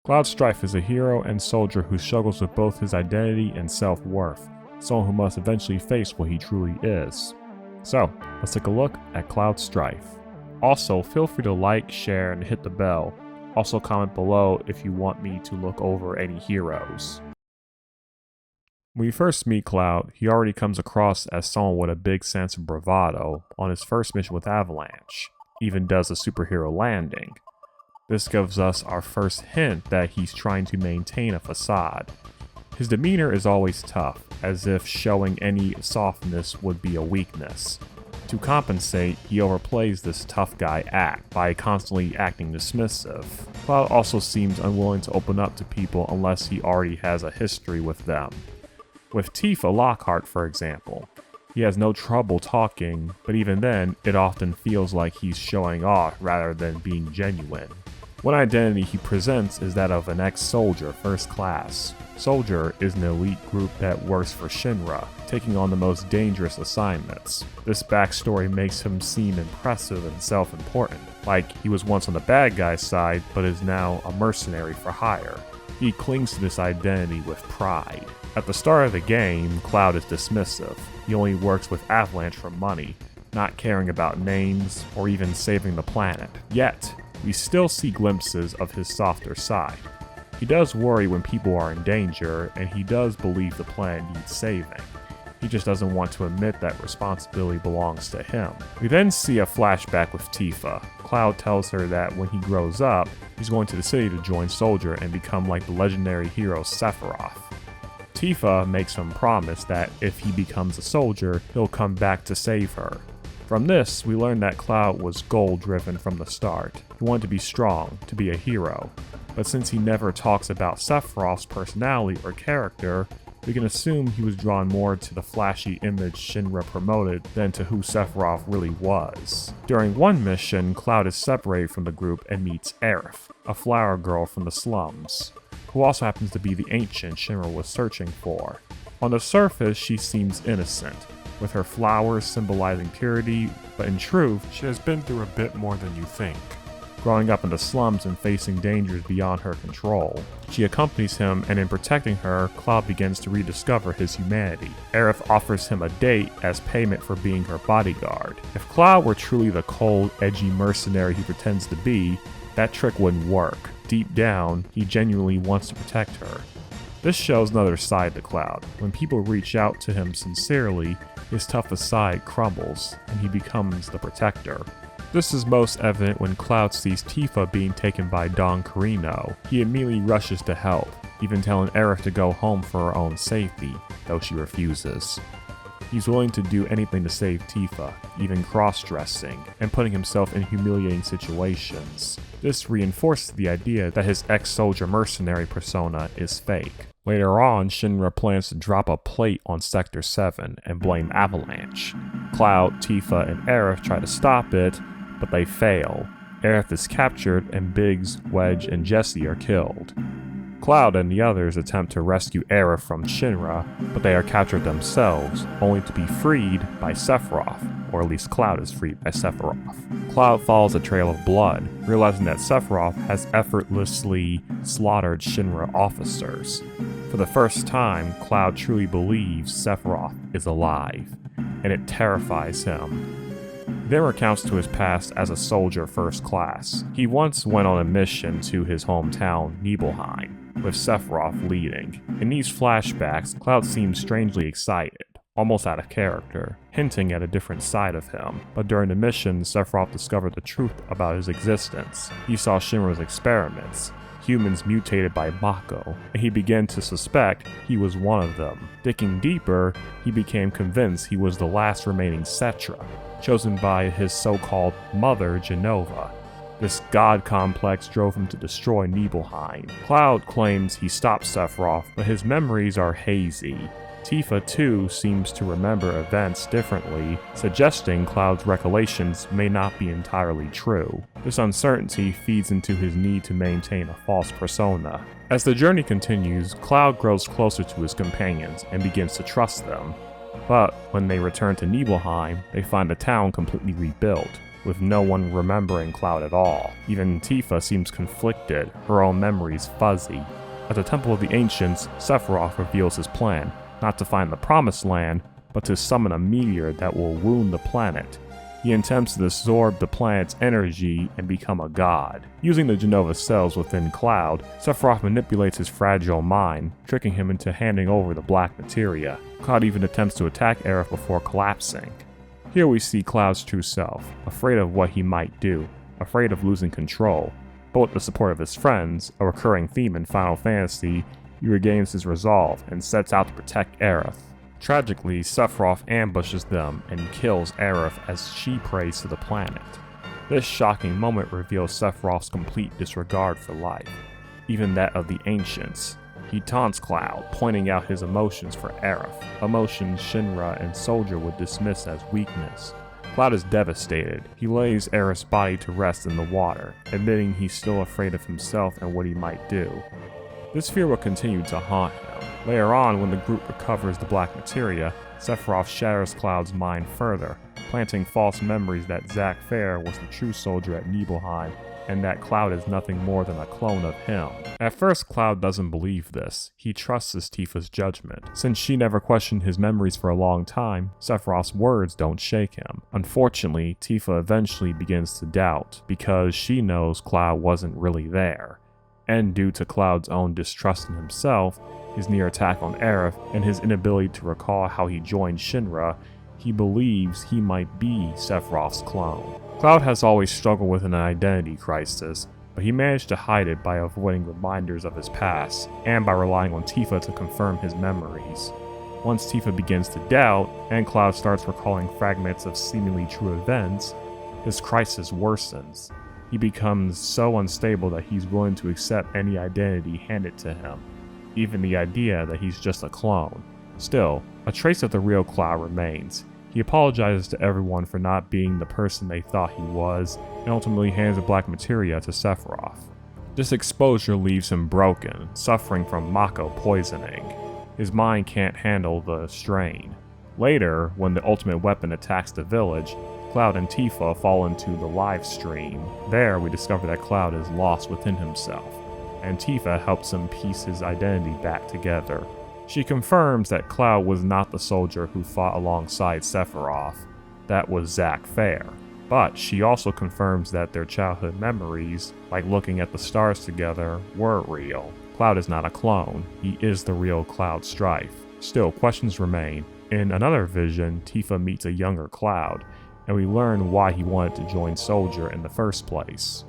Cloud Strife is a hero and soldier who struggles with both his identity and self-worth, someone who must eventually face what he truly is. So, let's take a look at Cloud Strife. Also, feel free to like, share, and hit the bell. Also comment below if you want me to look over any heroes. When you first meet Cloud, he already comes across as someone with a big sense of bravado on his first mission with Avalanche, even does a superhero landing. This gives us our first hint that he's trying to maintain a facade. His demeanor is always tough, as if showing any softness would be a weakness. To compensate, he overplays this tough guy act by constantly acting dismissive. Cloud also seems unwilling to open up to people unless he already has a history with them. With Tifa Lockhart, for example, he has no trouble talking, but even then, it often feels like he's showing off rather than being genuine. One identity he presents is that of an ex-soldier first class. Soldier is an elite group that works for Shinra, taking on the most dangerous assignments. This backstory makes him seem impressive and self-important, like he was once on the bad guy's side but is now a mercenary for hire. He clings to this identity with pride. At the start of the game, Cloud is dismissive. He only works with Avalanche for money, not caring about names or even saving the planet. Yet, we still see glimpses of his softer side. He does worry when people are in danger, and he does believe the planet needs saving. He just doesn't want to admit that responsibility belongs to him. We then see a flashback with Tifa. Cloud tells her that when he grows up, he's going to the city to join Soldier and become like the legendary hero Sephiroth. Tifa makes him promise that if he becomes a soldier, he'll come back to save her. From this, we learn that Cloud was goal-driven from the start. He wanted to be strong, to be a hero. But since he never talks about Sephiroth's personality or character, we can assume he was drawn more to the flashy image Shinra promoted than to who Sephiroth really was. During one mission, Cloud is separated from the group and meets Aerith, a flower girl from the slums, who also happens to be the ancient Shinra was searching for. On the surface, she seems innocent, with her flowers symbolizing purity, but in truth, she has been through a bit more than you think. Growing up in the slums and facing dangers beyond her control. She accompanies him, and in protecting her, Cloud begins to rediscover his humanity. Aerith offers him a date as payment for being her bodyguard. If Cloud were truly the cold, edgy mercenary he pretends to be, that trick wouldn't work. Deep down, he genuinely wants to protect her. This shows another side to Cloud. When people reach out to him sincerely, his toughest side crumbles, and he becomes the protector. This is most evident when Cloud sees Tifa being taken by Don Corino. He immediately rushes to help, even telling Aerith to go home for her own safety, though she refuses. He's willing to do anything to save Tifa, even cross-dressing, and putting himself in humiliating situations. This reinforces the idea that his ex-soldier mercenary persona is fake. Later on, Shinra plans to drop a plate on Sector 7 and blame Avalanche. Cloud, Tifa, and Aerith try to stop it, but they fail. Aerith is captured, and Biggs, Wedge, and Jesse are killed. Cloud and the others attempt to rescue Aerith from Shinra, but they are captured themselves, only to be freed by Sephiroth, or at least Cloud is freed by Sephiroth. Cloud follows a trail of blood, realizing that Sephiroth has effortlessly slaughtered Shinra officers. For the first time, Cloud truly believes Sephiroth is alive, and it terrifies him. Then recounts to his past as a soldier first class. He once went on a mission to his hometown, Nibelheim, with Sephiroth leading. In these flashbacks, Cloud seems strangely excited, almost out of character, hinting at a different side of him. But during the mission, Sephiroth discovered the truth about his existence. He saw Shinra's experiments, humans mutated by Mako, and he began to suspect he was one of them. Digging deeper, he became convinced he was the last remaining Cetra, chosen by his so-called mother, Genova. This god complex drove him to destroy Nibelheim. Cloud claims he stopped Sephiroth, but his memories are hazy. Tifa too seems to remember events differently, suggesting Cloud's recollections may not be entirely true. This uncertainty feeds into his need to maintain a false persona. As the journey continues, Cloud grows closer to his companions and begins to trust them. But when they return to Nibelheim, they find the town completely rebuilt, with no one remembering Cloud at all. Even Tifa seems conflicted, her own memories fuzzy. At the Temple of the Ancients, Sephiroth reveals his plan, not to find the Promised Land, but to summon a meteor that will wound the planet. He intends to absorb the planet's energy and become a god. Using the Jenova cells within Cloud, Sephiroth manipulates his fragile mind, tricking him into handing over the black materia. Cloud even attempts to attack Aerith before collapsing. Here we see Cloud's true self, afraid of what he might do, afraid of losing control. But with the support of his friends, a recurring theme in Final Fantasy, he regains his resolve and sets out to protect Aerith. Tragically, Sephiroth ambushes them and kills Aerith as she prays to the planet. This shocking moment reveals Sephiroth's complete disregard for life, even that of the Ancients. He taunts Cloud, pointing out his emotions for Aerith, emotions Shinra and Soldier would dismiss as weakness. Cloud is devastated. He lays Aerith's body to rest in the water, admitting he's still afraid of himself and what he might do. This fear will continue to haunt him. Later on, when the group recovers the black materia, Sephiroth shatters Cloud's mind further, planting false memories that Zack Fair was the true soldier at Nibelheim, and that Cloud is nothing more than a clone of him. At first, Cloud doesn't believe this. He trusts Tifa's judgment. Since she never questioned his memories for a long time, Sephiroth's words don't shake him. Unfortunately, Tifa eventually begins to doubt, because she knows Cloud wasn't really there. And due to Cloud's own distrust in himself, his near attack on Aerith, and his inability to recall how he joined Shinra, he believes he might be Sephiroth's clone. Cloud has always struggled with an identity crisis, but he managed to hide it by avoiding reminders of his past, and by relying on Tifa to confirm his memories. Once Tifa begins to doubt, and Cloud starts recalling fragments of seemingly true events, his crisis worsens. He becomes so unstable that he's willing to accept any identity handed to him, even the idea that he's just a clone. Still, a trace of the real Cloud remains. He apologizes to everyone for not being the person they thought he was, and ultimately hands the black materia to Sephiroth. This exposure leaves him broken, suffering from Mako poisoning. His mind can't handle the strain. Later, when the ultimate weapon attacks the village, Cloud and Tifa fall into the live stream. There, we discover that Cloud is lost within himself, and Tifa helps him piece his identity back together. She confirms that Cloud was not the soldier who fought alongside Sephiroth. That was Zack Fair. But she also confirms that their childhood memories, like looking at the stars together, were real. Cloud is not a clone. He is the real Cloud Strife. Still, questions remain. In another vision, Tifa meets a younger Cloud, and we learn why he wanted to join Soldier in the first place.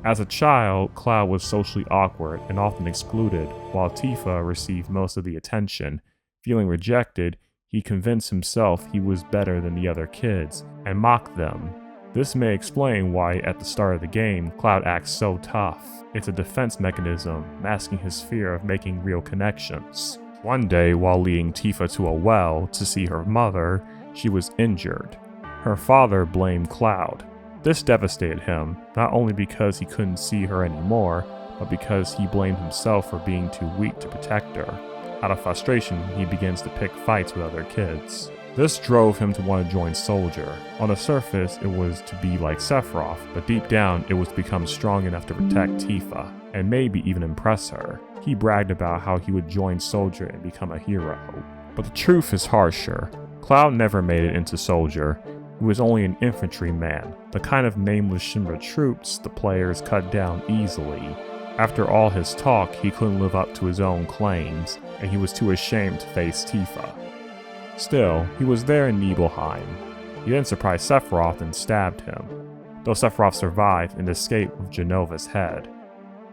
As a child, Cloud was socially awkward and often excluded, while Tifa received most of the attention. Feeling rejected, he convinced himself he was better than the other kids, and mocked them. This may explain why at the start of the game, Cloud acts so tough. It's a defense mechanism, masking his fear of making real connections. One day, while leading Tifa to a well to see her mother, she was injured. Her father blamed Cloud. This devastated him, not only because he couldn't see her anymore, but because he blamed himself for being too weak to protect her. Out of frustration, he begins to pick fights with other kids. This drove him to want to join Soldier. On the surface, it was to be like Sephiroth, but deep down, it was to become strong enough to protect Tifa, and maybe even impress her. He bragged about how he would join Soldier and become a hero. But the truth is harsher. Cloud never made it into Soldier. He was only an infantryman, the kind of nameless Shinra troops the players cut down easily. After all his talk, he couldn't live up to his own claims, and he was too ashamed to face Tifa. Still, he was there in Nibelheim. He then surprised Sephiroth and stabbed him, though Sephiroth survived and escaped with Jenova's head.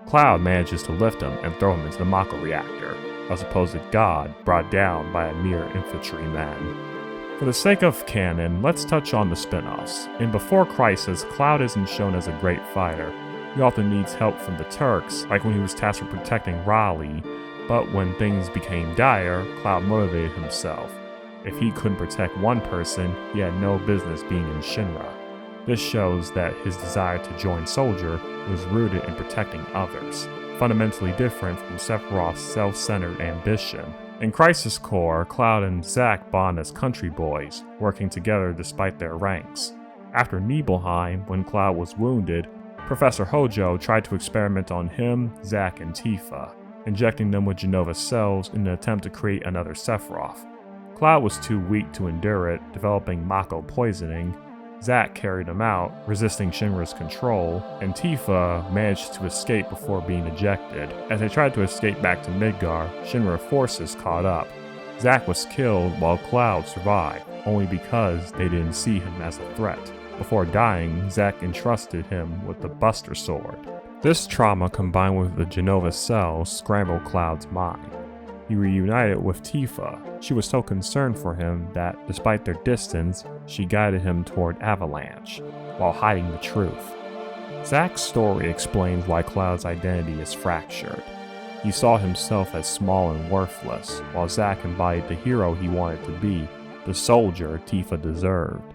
Cloud manages to lift him and throw him into the Mako reactor, a supposed god brought down by a mere infantryman. For the sake of canon, let's touch on the spin-offs. In Before Crisis, Cloud isn't shown as a great fighter. He often needs help from the Turks, like when he was tasked with protecting Raleigh, but when things became dire, Cloud motivated himself. If he couldn't protect one person, he had no business being in Shinra. This shows that his desire to join Soldier was rooted in protecting others, fundamentally different from Sephiroth's self-centered ambition. In Crisis Core, Cloud and Zack bond as country boys, working together despite their ranks. After Nibelheim, when Cloud was wounded, Professor Hojo tried to experiment on him, Zack, and Tifa, injecting them with Jenova cells in an attempt to create another Sephiroth. Cloud was too weak to endure it, developing Mako poisoning. Zack carried him out, resisting Shinra's control, and Tifa managed to escape before being ejected. As they tried to escape back to Midgar, Shinra forces caught up. Zack was killed while Cloud survived, only because they didn't see him as a threat. Before dying, Zack entrusted him with the Buster Sword. This trauma combined with the Jenova cells scrambled Cloud's mind. He reunited with Tifa. She was so concerned for him that, despite their distance, she guided him toward Avalanche, while hiding the truth. Zack's story explains why Cloud's identity is fractured. He saw himself as small and worthless, while Zack embodied the hero he wanted to be, the soldier Tifa deserved.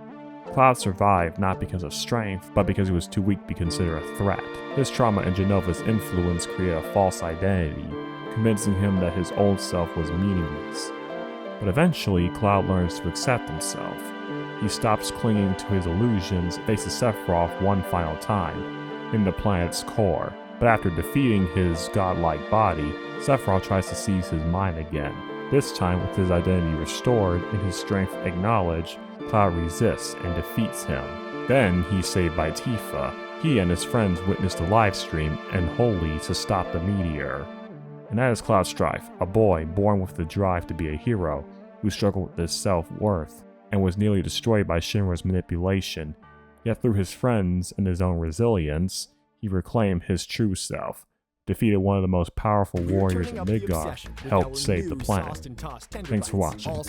Cloud survived not because of strength, but because he was too weak to be considered a threat. His trauma and Jenova's influence created a false identity, convincing him that his old self was meaningless. But eventually, Cloud learns to accept himself. He stops clinging to his illusions and faces Sephiroth one final time, in the planet's core. But after defeating his godlike body, Sephiroth tries to seize his mind again. This time, with his identity restored and his strength acknowledged, Cloud resists and defeats him. Then he's saved by Tifa. He and his friends witness the livestream and Holy to stop the meteor. And that is Cloud Strife, a boy born with the drive to be a hero, who struggled with his self-worth, and was nearly destroyed by Shinra's manipulation. Yet through his friends and his own resilience, he reclaimed his true self, defeated one of the most powerful warriors in Midgar, and helped save the planet. Thanks for watching.